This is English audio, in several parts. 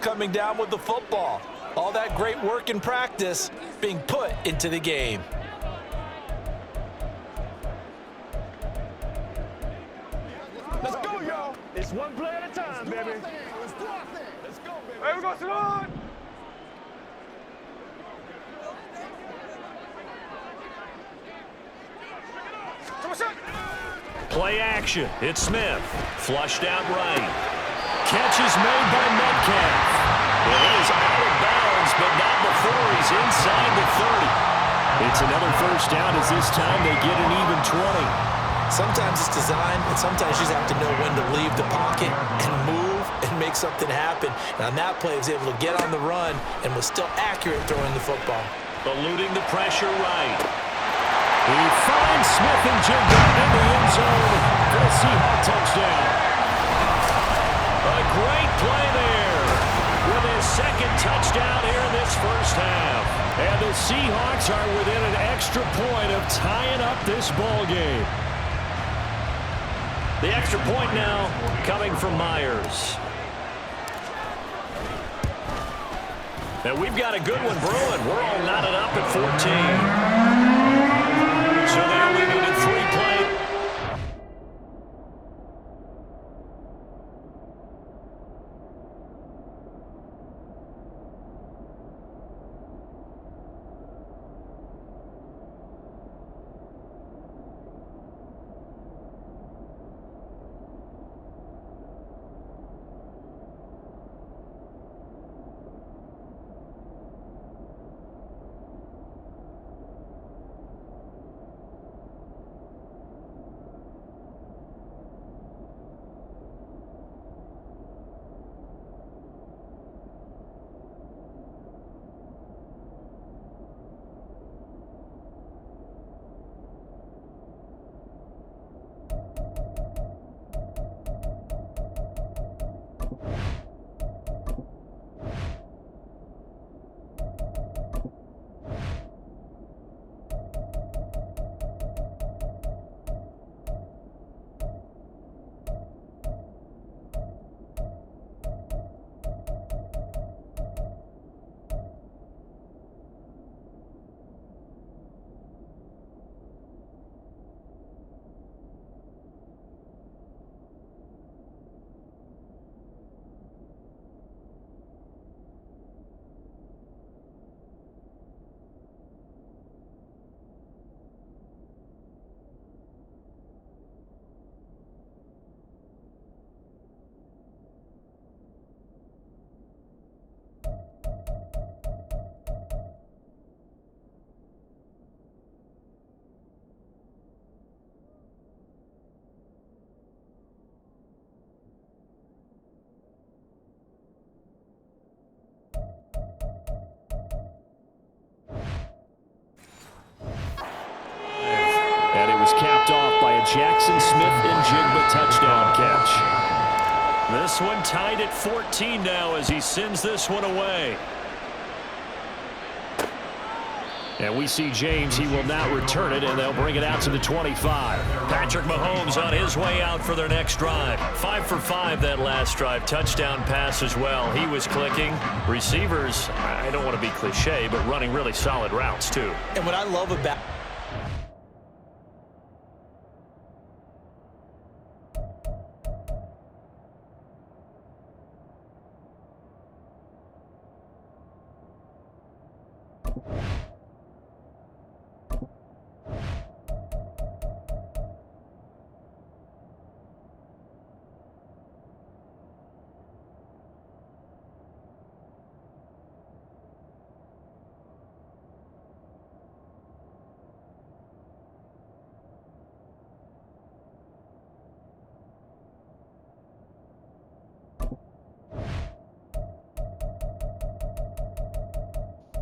coming down with the football. All that great work in practice being put into the game. Let's go, y'all. It's one play at a time, baby. Let's do our thing. Let's go, baby. Hey, we go, Salon. Play action. It's Smith. Flushed out right. Catch is made by Metcalf. It is out of bounds, but not before he's inside the 30. It's another first down as this time they get an even 20. Sometimes it's designed, and sometimes you just have to know when to leave the pocket and move and make something happen. And on that play, he was able to get on the run and was still accurate throwing the football. Eluding the pressure right. He finds Smith and Jigba in the end zone for a Seahawk touchdown. A great play there with his second touchdown here in this first half. And the Seahawks are within an extra point of tying up this ball game. The extra point now coming from Myers. And we've got a good one brewing. We're all knotted up at 14. So they only needed 3 plays. Capped off by a Jackson Smith and Jigba touchdown catch. This one tied at 14 now as he sends this one away. And we see James. He will now return it, and they'll bring it out to the 25. Patrick Mahomes on his way out for their next drive. 5 for 5 that last drive. Touchdown pass as well. He was clicking. Receivers, I don't want to be cliche, but running really solid routes too. And what I love about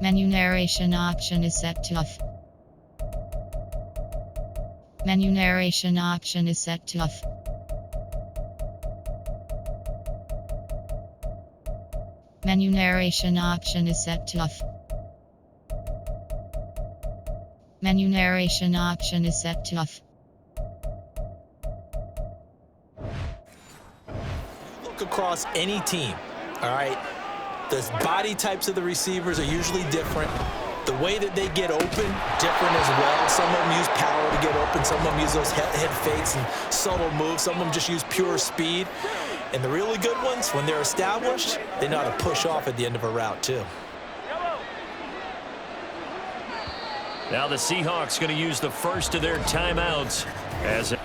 Menu narration option is set to off. Menu narration option is set to off. Menu narration option is set to off. Menu narration option is set to off. look across any team, all right? The body types of the receivers are usually different. The way that they get open, different as well. Some of them use power to get open. Some of them use those head fakes and subtle moves. Some of them just use pure speed. And the really good ones, when they're established, they know how to push off at the end of a route, too. Now the Seahawks going to use the first of their timeouts as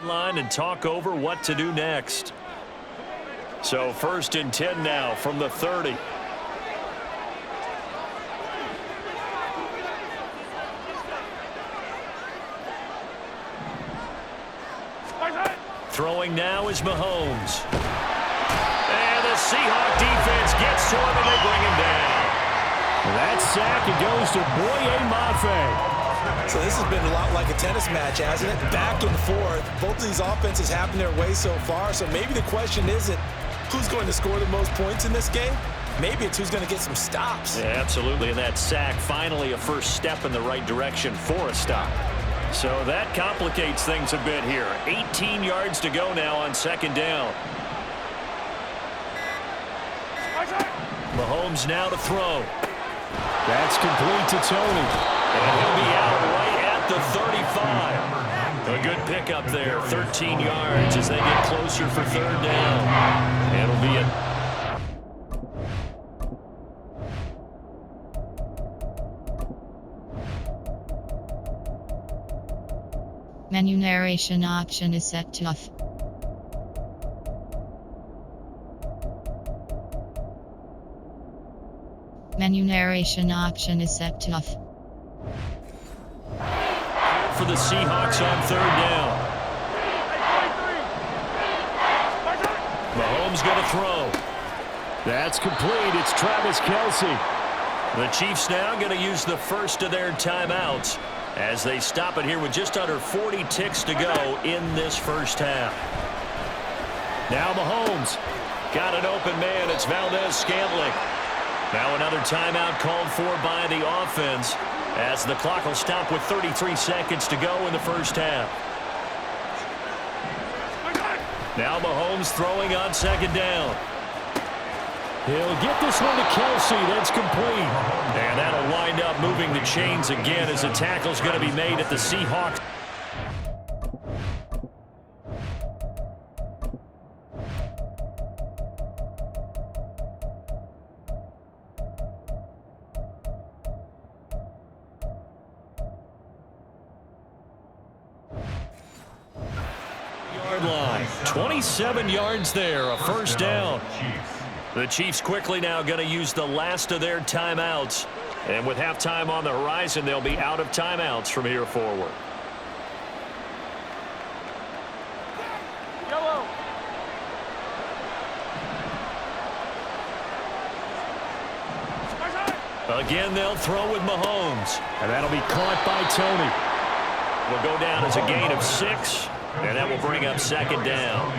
sideline and talk over what to do next. So 1st and 10 now from the 30. Throwing now is Mahomes. And the Seahawk defense gets to him and they bring him down. That sack, it goes to Boye Mafe. So this has been a lot like a tennis match, hasn't it? Back and forth. Both of these offenses having their way so far. So maybe the question isn't who's going to score the most points in this game. Maybe it's who's going to get some stops. Yeah, absolutely. And that sack, finally a first step in the right direction for a stop. So that complicates things a bit here. 18 yards to go now on 2nd down. Mahomes now to throw. That's complete to Tony. And he'll be out right at the 35. A good pickup there, 13 yards as they get closer for 3rd down. It'll be a Menu narration option is set to off. Menu narration option is set to off. for the Seahawks on 3rd down. Mahomes going to throw. That's complete. It's Travis Kelce. The Chiefs now going to use the first of their timeouts as they stop it here with just under 40 ticks to go in this first half. Now Mahomes got an open man. It's Valdez-Scantling. Now another timeout called for by the offense as the clock will stop with 33 seconds to go in the first half. Now Mahomes throwing on 2nd down. He'll get this one to Kelce. That's complete. And that'll wind up moving the chains again as the tackle's going to be made at the Seahawks. Yard line. 27 yards there, a first down. The Chiefs quickly now going to use the last of their timeouts. And with halftime on the horizon, they'll be out of timeouts from here forward. Yellow. Again, they'll throw with Mahomes. And that'll be caught by Tony. Will go down as a gain of 6. And that will bring up 2nd down.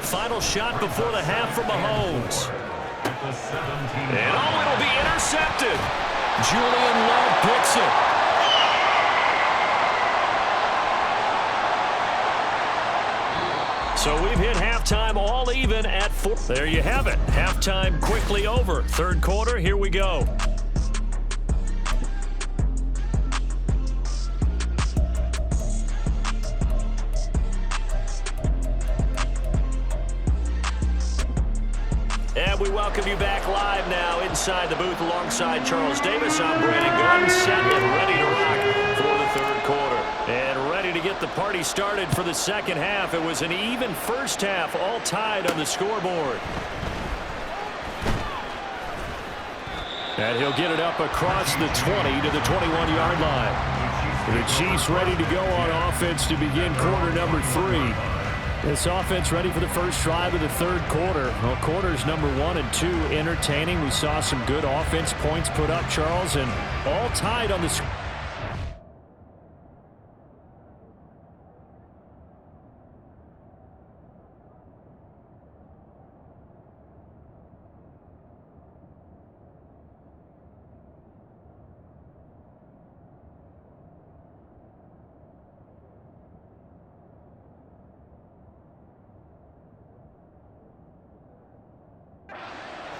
Final shot before the half for Mahomes. And oh, it'll be intercepted. Julian Love picks it. So we've hit halftime all even at 4. There you have it. Halftime quickly over. Third quarter, here we go. And we welcome you back live now inside the booth alongside Charles Davis. I'm Brandon Gordon, set and ready to rock for the third quarter. And ready to get the party started for the second half. It was an even first half, all tied on the scoreboard. And he'll get it up across the 20 to the 21-yard line. The Chiefs ready to go on offense to begin quarter number 3. This offense ready for the first drive of the third quarter. Well, quarters number 1 and 2 entertaining. We saw some good offense points put up, Charles, and all tied on the screen.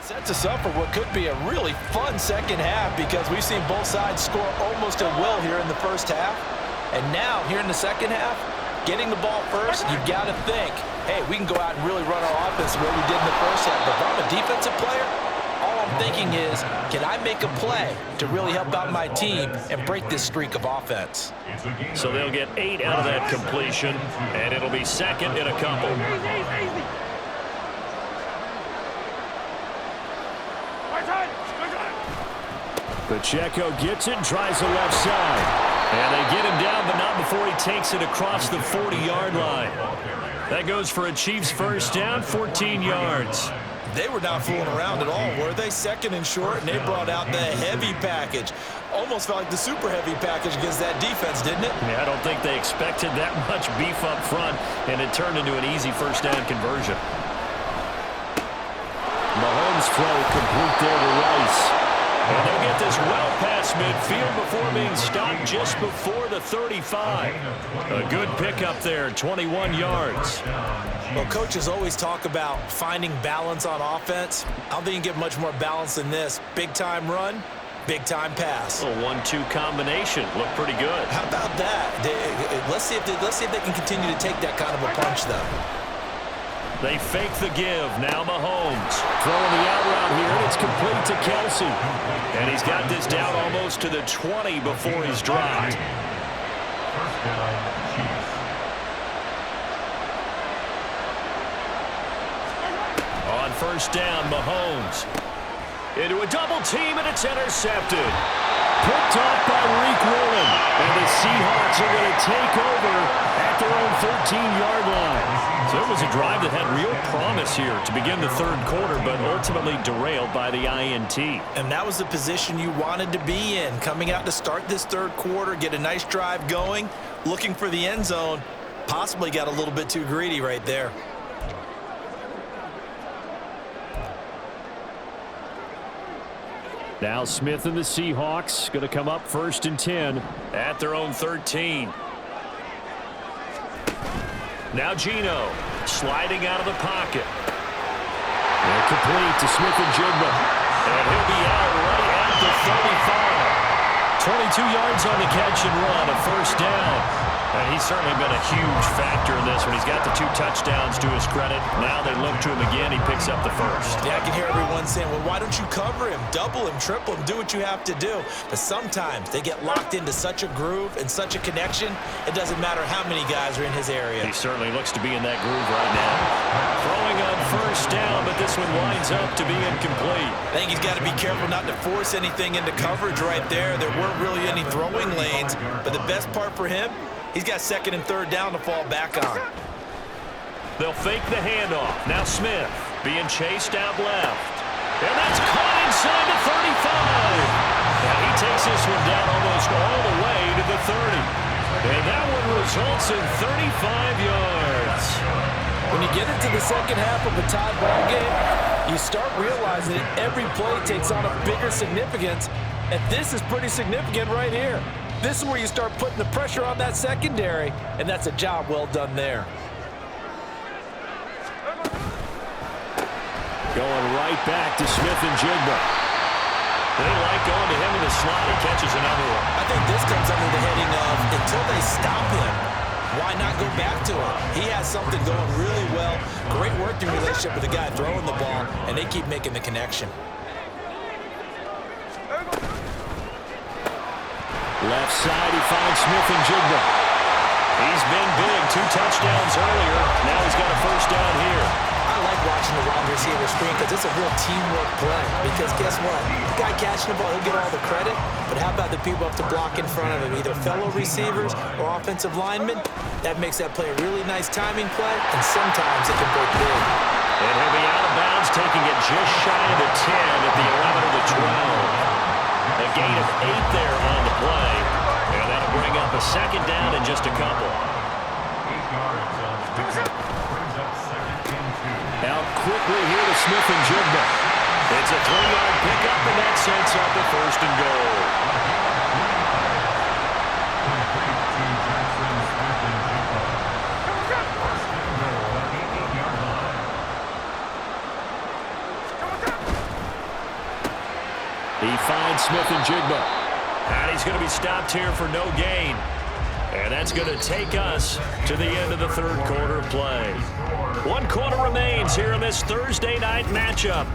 Sets us up for what could be a really fun second half because we've seen both sides score almost at will here in the first half. And now, here in the second half, getting the ball first, you've got to think, hey, we can go out and really run our offense the way we did in the first half. But if I'm a defensive player, all I'm thinking is, can I make a play to really help out my team and break this streak of offense? So they'll get 8 out of that completion, and it'll be second in a couple. Pacheco gets it, tries the left side. And they get him down, but not before he takes it across the 40-yard line. That goes for a Chiefs first down, 14 yards. They were not fooling around at all, were they? Second and short, and they brought out the heavy package. Almost felt like the super heavy package against that defense, didn't it? Yeah, I don't think they expected that much beef up front, and it turned into an easy first down conversion. Mahomes' throw complete there to Rice. And they'll get this well past midfield before being stopped just before the 35. A good pickup there, 21 yards. Well, coaches always talk about finding balance on offense. I don't think you can get much more balance than this. Big-time run, big-time pass. A 1-2 combination. Looked pretty good. How about that? Let's see if they can continue to take that kind of a punch, though. They fake the give. Now Mahomes throwing the out route here, and it's complete to Kelsey. And he's got this down almost to the 20 before he's dropped. On first down, Mahomes into a double team, and it's intercepted. Picked off by Reek Willen. And the Seahawks are going to take over at their own 13-yard line. So it was a drive that had real promise here to begin the third quarter, but ultimately derailed by the INT. And that was the position you wanted to be in, coming out to start this third quarter, get a nice drive going, looking for the end zone. Possibly got a little bit too greedy right there. Now Smith and the Seahawks going to come up first and 10 at their own 13. Now Geno sliding out of the pocket. And complete to Smith-Njigba. And he'll be out right at the 35. 22 yards on the catch and run, a first down. And he's certainly been a huge factor in this one. He's got the 2 touchdowns to his credit. Now they look to him again. He picks up the first. Yeah, I can hear everyone saying, well, why don't you cover him, double him, triple him, do what you have to do. But sometimes they get locked into such a groove and such a connection, it doesn't matter how many guys are in his area. He certainly looks to be in that groove right now. Throwing on first down, but this one winds up to be incomplete. I think he's got to be careful not to force anything into coverage right there. There weren't really any throwing lanes, but the best part for him, he's got second and third down to fall back on. They'll fake the handoff. Now Smith being chased out left. And that's caught inside the 35. And he takes this one down almost all the way to the 30. And that one results in 35 yards. When you get into the second half of a tie ball game, You start realizing that every play takes on a bigger significance, and this is pretty significant right here. This is where you start putting the pressure on that secondary, and that's a job well done there. Going right back to Smith and Jigba. They like going to him in the slot. He catches another one. I think this comes under the heading of until they stop him, why not go back to him? He has something going really well. Great working relationship with the guy throwing the ball, and they keep making the connection. Left side, he finds Smith and Jigba. He's been big. 2 touchdowns earlier. Now he's got a first down here. I like watching the wide receiver screen because it's a real teamwork play. Because guess what? The guy catching the ball, he'll get all the credit. But how about the people up to block in front of him, either fellow receivers or offensive linemen? That makes that play a really nice timing play, and sometimes it can break big. And he'll be out of bounds, taking it just shy of the 10 at the 11 of the 12. A gain of 8 there on the play. And that'll bring up a second down in just a couple. Now quickly here to Smith and Jigba. It's a 3-yard pickup, and that sets up a first and goal. He finds Smith and Jigba. And he's going to be stopped here for no gain. And that's going to take us to the end of the third quarter of play. 1 quarter remains here in this Thursday night matchup.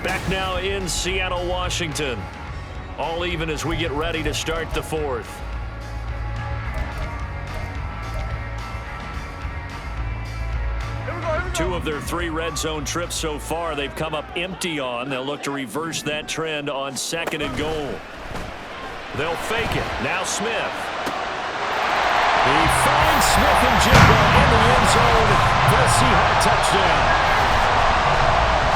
Back now in Seattle, Washington. All even as we get ready to start the fourth. Two of their 3 red zone trips so far, they've come up empty on. They'll look to reverse that trend on 2nd and goal. They'll fake it. Now Smith. He finds Smith and Jigba in the end zone for a Seahawk touchdown.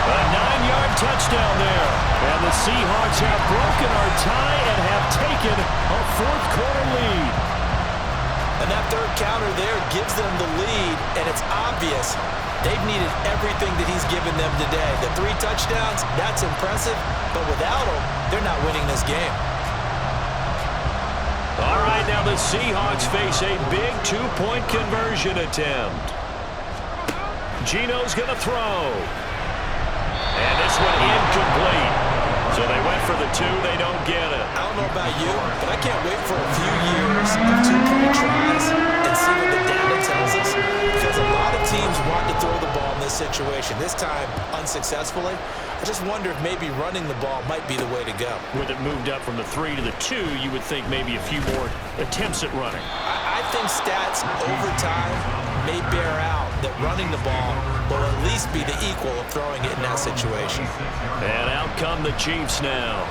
A 9-yard touchdown there. And the Seahawks have broken our tie and have taken a 4th quarter lead. And that third counter there gives them the lead, and it's obvious they've needed everything that he's given them today. The 3 touchdowns, that's impressive, but without him, they're not winning this game. All right, now the Seahawks face a big 2-point conversion attempt. Geno's going to throw. And this one incomplete. So they went for the 2, they don't get it. I don't know about you, but I can't wait for a few years of 2-point tries and see what the data tells us. Because a lot of teams want to throw the ball in this situation. This time, unsuccessfully. I just wonder if maybe running the ball might be the way to go. With it moved up from the 3 to the 2, you would think maybe a few more attempts at running. I think stats over time may bear out that running the ball will at least be the equal of throwing it in that situation. And out come the Chiefs now.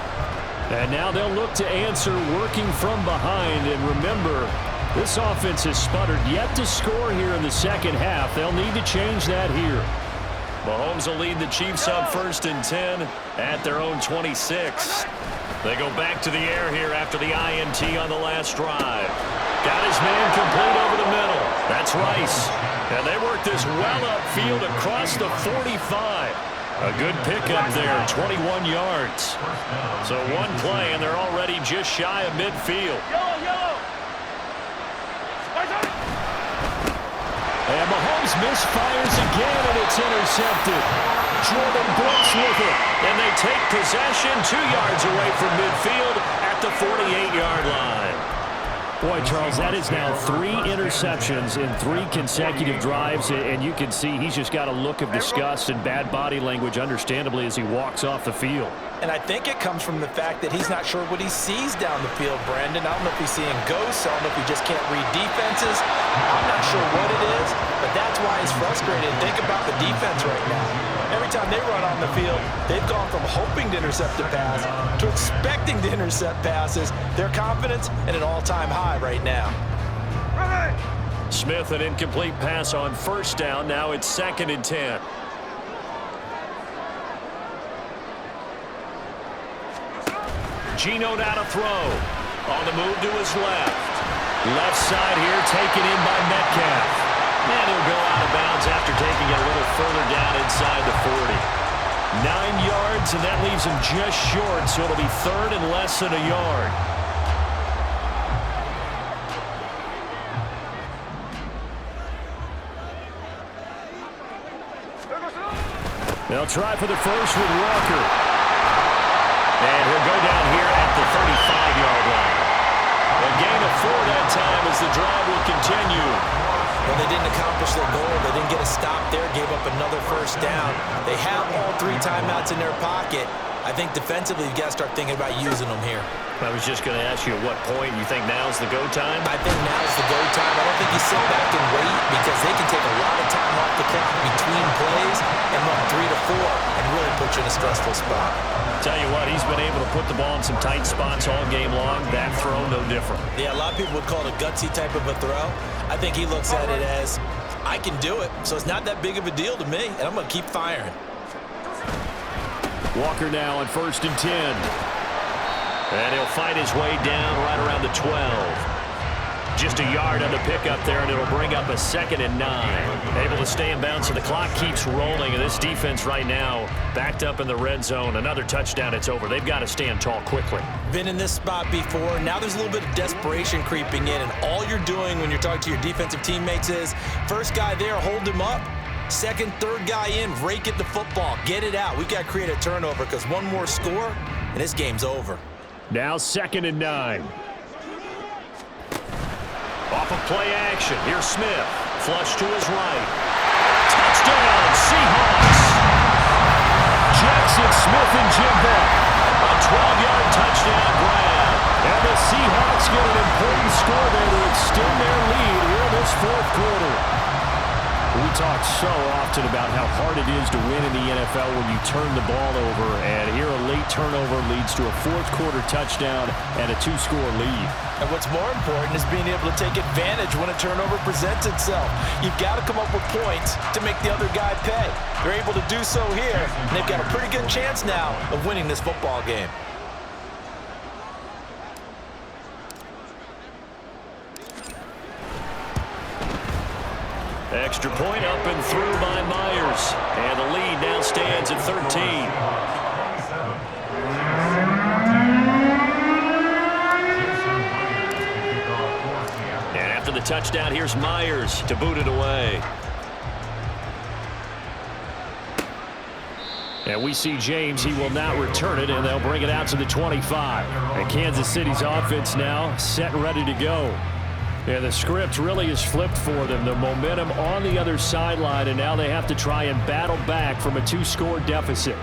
And now they'll look to answer working from behind. And remember, this offense has sputtered yet to score here in the second half. They'll need to change that here. Mahomes will lead the Chiefs up 1st and 10 at their own 26. They go back to the air here after the INT on the last drive. Got his man complete over the middle. That's Rice. And they work this well upfield across the 45. A good pickup there, 21 yards. So 1 play, and they're already just shy of midfield. And Mahomes misfires again, and it's intercepted. Jordan Brooks with it. And they take possession 2 yards away from midfield at the 48-yard line. Boy, Charles, that is now 3 interceptions in 3 consecutive drives, and you can see he's just got a look of disgust and bad body language, understandably, as he walks off the field. And I think it comes from the fact that he's not sure what he sees down the field, Brandon. I don't know if he's seeing ghosts. I don't know if he just can't read defenses. I'm not sure what it is, but that's why he's frustrated. Think about the defense right now. Every time they run on the field, they've gone from hoping to intercept a pass to expecting to intercept passes. Their confidence at an all-time high right now. Smith, an incomplete pass on 1st down. Now it's 2nd and 10. Geno now to throw. On the move to his left. Left side here taken in by Metcalf. And he'll go out of bounds after taking it a little further down inside the 40. 9 yards, and that leaves him just short, so it'll be third and less than a yard. They'll try for the first with Walker. And he'll go down here at the 35-yard line. A gain of 4 that time as the drive will continue. Well, they didn't accomplish their goal. They didn't get a stop there, gave up another first down. They have all 3 timeouts in their pocket. I think defensively, you've got to start thinking about using them here. I was just going to ask you at what point you think now's the go time? I think now's the go time. I don't think you sit back and wait because they can take a lot of time off the clock between plays and run 3 to 4 and really put you in a stressful spot. Tell you what, he's been able to put the ball in some tight spots all game long. That throw, no different. Yeah, a lot of people would call it a gutsy type of a throw. I think he looks at it as, I can do it, so it's not that big of a deal to me, and I'm going to keep firing. Walker now on 1st and 10. And he'll fight his way down right around the 12. Just a yard on the pickup there, and it'll bring up a 2nd and 9. Able to stay in bounds, so the clock keeps rolling, and this defense right now backed up in the red zone. Another touchdown, it's over. They've got to stand tall quickly. Been in this spot before. Now there's a little bit of desperation creeping in, and all you're doing when you're talking to your defensive teammates is, first guy there, hold him up. Second, third guy in, rake at the football. Get it out. We've got to create a turnover because one more score, and this game's over. Now 2nd and 9. Off of play action. Here's Smith. Flush to his right. Touchdown, Seahawks. Jackson Smith-Njigba. A 12-yard touchdown grab. And the Seahawks get an important score there to extend their lead here in this 4th quarter. We talk so often about how hard it is to win in the NFL when you turn the ball over, and here a late turnover leads to a 4th quarter touchdown and a 2-score lead. And what's more important is being able to take advantage when a turnover presents itself. You've got to come up with points to make the other guy pay. They're able to do so here, and they've got a pretty good chance now of winning this football game. Extra point up and through by Myers. And the lead now stands at 13. And after the touchdown, here's Myers to boot it away. And we see James. He will not return it, and they'll bring it out to the 25. And Kansas City's offense now set and ready to go. Yeah, the script really is flipped for them. The momentum on the other sideline, and now they have to try and battle back from a 2-score deficit.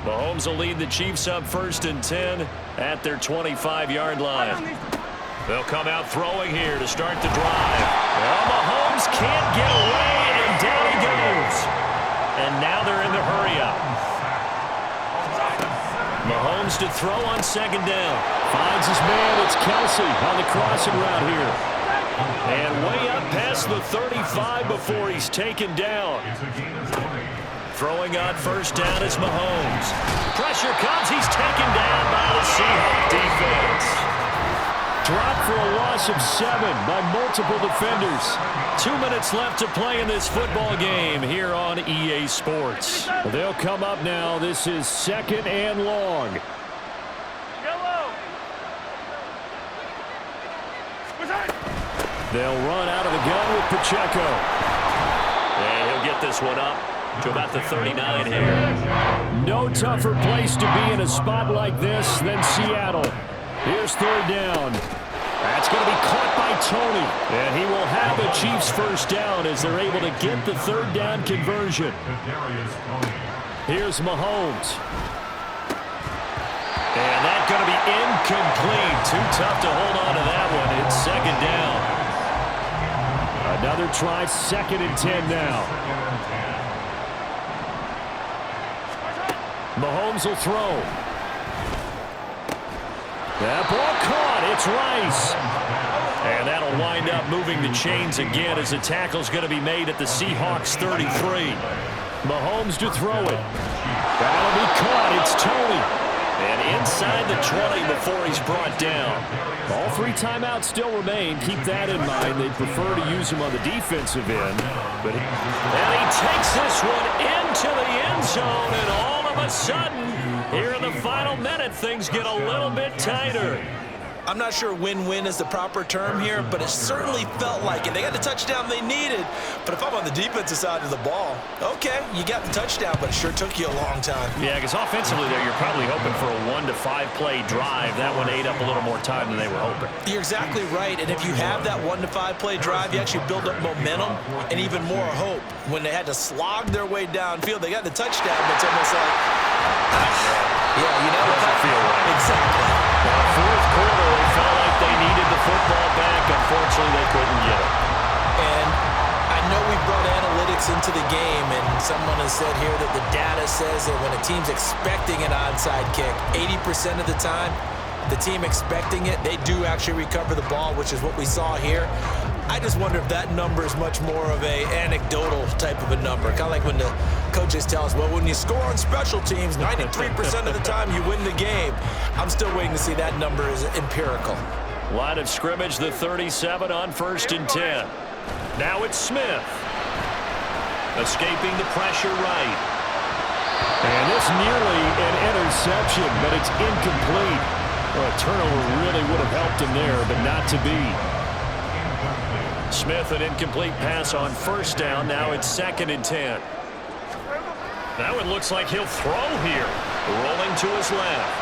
Mahomes will lead the Chiefs up 1st and 10 at their 25-yard line. They'll come out throwing here to start the drive. Well, Mahomes can't get away, and down he goes. And now they're in the hurry-up. Mahomes to throw on 2nd down. Finds his man. It's Kelsey on the crossing route here. And way up past the 35 before he's taken down. Throwing on 1st down is Mahomes. Pressure comes. He's taken down by the Seahawks defense. Dropped for a loss of 7 by multiple defenders. 2 minutes left to play in this football game here on EA Sports. They'll come up now. This is 2nd and long. They'll run out of the gun with Pacheco. And he'll get this one up to about the 39 here. No tougher place to be in a spot like this than Seattle. Here's 3rd down. That's going to be caught by Tony. And he will have a Chiefs 1st down as they're able to get the 3rd down conversion. Here's Mahomes. And that's going to be incomplete. Too tough to hold on to that one. It's 2nd down. Another try, 2nd and 10 now. Mahomes will throw. That ball caught. It's Rice. And that'll wind up moving the chains again as the tackle's going to be made at the Seahawks 33. Mahomes to throw it. That'll be caught. It's Tony. And inside the 20 before he's brought down. All 3 timeouts still remain. Keep that in mind. They'd prefer to use him on the defensive end. And he takes this one into the end zone, and all of a sudden, here in the final minute, things get a little bit tighter. I'm not sure win-win is the proper term here, but it certainly felt like it. They got the touchdown they needed, but if I'm on the defensive side of the ball, okay, you got the touchdown, but it sure took you a long time. Yeah, because offensively there, you're probably hoping for a 1 to 5 play drive. That one ate up a little more time than they were hoping. You're exactly right, and if you have that 1 to 5 play drive, you actually build up momentum and even more hope. When they had to slog their way downfield, they got the touchdown, but it's almost like, yeah, you know, doesn't feel right. Exactly. Now, fourth quarter, they felt like they needed the football back. Unfortunately, they couldn't get it. And I know we brought analytics into the game, and someone has said here that the data says that when a team's expecting an onside kick, 80% of the time, the team expecting it, they do actually recover the ball, which is what we saw here. I just wonder if that number is much more of a anecdotal type of a number. Kind of like when the coaches tell us, well, when you score on special teams, 93% of the time you win the game. I'm still waiting to see that number is empirical. Line of scrimmage, the 37 on 1st and 10. Now it's Smith. Escaping the pressure right. And it's nearly an interception, but it's incomplete. Well, a turnover really would have helped him there, but not to be. Smith, an incomplete pass on 1st down. Now it's 2nd and 10. That one looks like he'll throw here. Rolling to his left.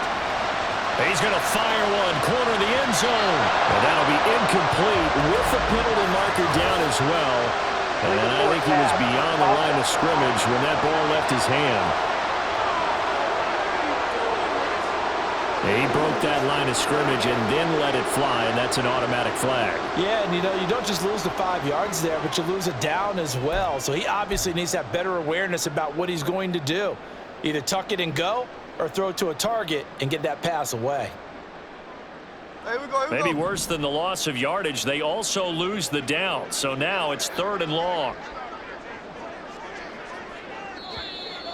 He's going to fire one. Corner of the end zone. And that'll be incomplete with the penalty marker down as well. And I think he was beyond the line of scrimmage when that ball left his hand. He broke that line of scrimmage and then let it fly, and that's an automatic flag. Yeah, and you know, you don't just lose the 5 yards there, but you lose it down as well. So he obviously needs to have better awareness about what he's going to do. Either tuck it and go or throw it to a target and get that pass away. Maybe worse than the loss of yardage, they also lose the down. So now it's 3rd and long.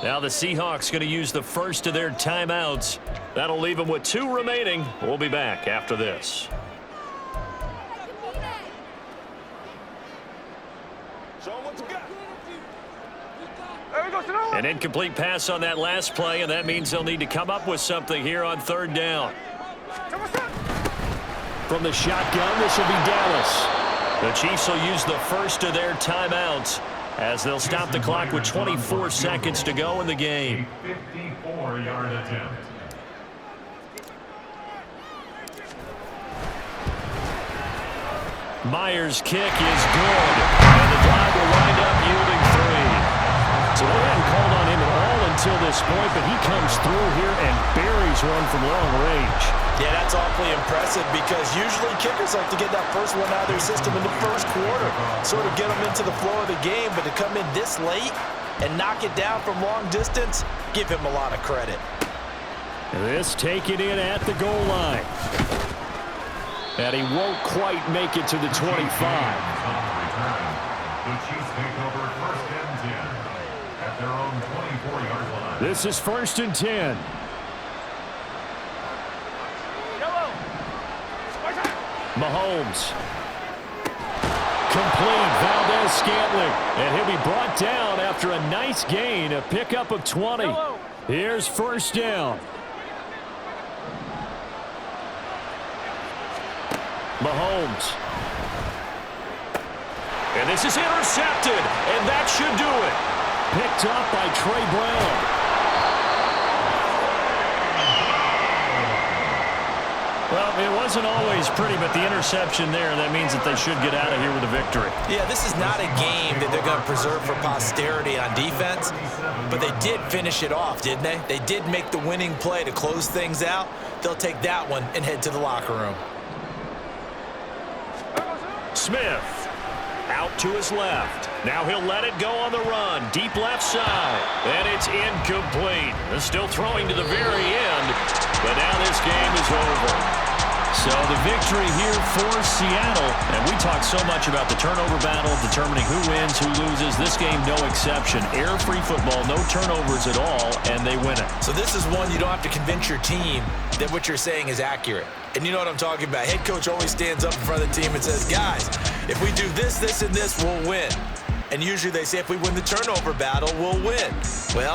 Now the Seahawks going to use the first of their timeouts. That'll leave them with 2 remaining. We'll be back after this. An incomplete pass on that last play, and that means they'll need to come up with something here on 3rd down. From the shotgun, this will be Dallas. The Chiefs will use the first of their timeouts as they'll stop the clock with 24 seconds to go in the game. 54-yard attempt. Myers' kick is good, and the drive will wind up yielding 3. So they hadn't called on him at all until this point, but he comes through here and buries one from long range. Yeah, that's awfully impressive because usually kickers like to get that first one out of their system in the first quarter, sort of get them into the flow of the game, but to come in this late and knock it down from long distance, give him a lot of credit. This taken in at the goal line. And he won't quite make it to the 25. The Chiefs take over 1st and 10 at their own 24-yard line. This is 1st and 10. Mahomes. Complete. Valdez-Scantling. And he'll be brought down after a nice gain, a pickup of 20. Here's 1st down. Mahomes. And this is intercepted, and that should do it. Picked up by Trey Brown. Well, it wasn't always pretty, but the interception there, that means that they should get out of here with a victory. Yeah, this is not a game that they're going to preserve for posterity on defense, but they did finish it off, didn't they? They did make the winning play to close things out. They'll take that one and head to the locker room. Smith out to his left. Now he'll let it go on the run. Deep left side. And it's incomplete. They're still throwing to the very end, but now this game is over. So the victory here for Seattle. And we talk so much about the turnover battle, determining who wins, who loses. This game, no exception. Error-free football, no turnovers at all, and they win it. So this is one you don't have to convince your team that what you're saying is accurate. And you know what I'm talking about. Head coach always stands up in front of the team and says, guys, if we do this, this, and this, we'll win. And usually they say if we win the turnover battle, we'll win. Well,